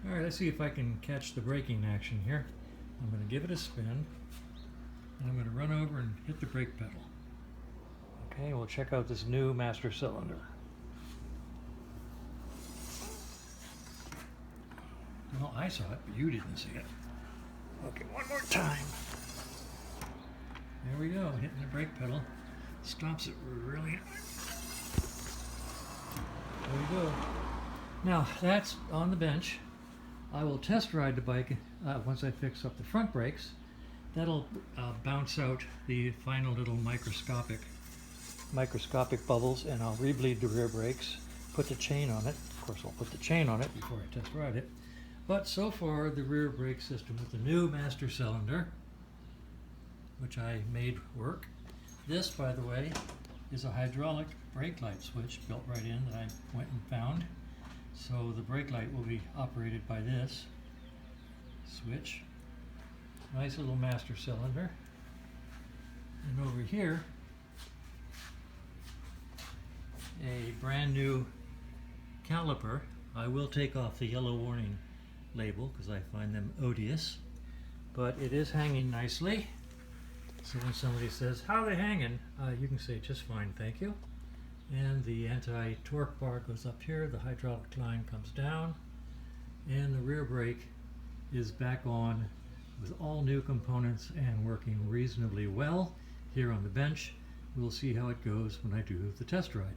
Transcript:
All right, let's see if I can catch the braking action here. I'm going to give it a spin, and I'm going to run over and hit the brake pedal. Okay, we'll check out this new master cylinder. Well, I saw it, but you didn't see it. Okay, one more time. There we go, hitting the brake pedal. Stops it really. There we go. Now, that's on the bench. I will test ride the bike once I fix up the front brakes. That'll bounce out the final little microscopic bubbles, and I'll rebleed the rear brakes, put the chain on it. Of course, I'll put the chain on it before I test ride it. But so far, the rear brake system with the new master cylinder, which I made work. This, by the way, is a hydraulic brake light switch built right in that I went and found. So the brake light will be operated by this switch. Nice little master cylinder. And over here, a brand new caliper. I will take off the yellow warning label because I find them odious, but it is hanging nicely. So when somebody says, "How are they hanging?" You can say, "Just fine, thank you." And the anti-torque bar goes up here, the hydraulic line comes down, and the rear brake is back on with all new components and working reasonably well here on the bench. We'll see how it goes when I do the test ride.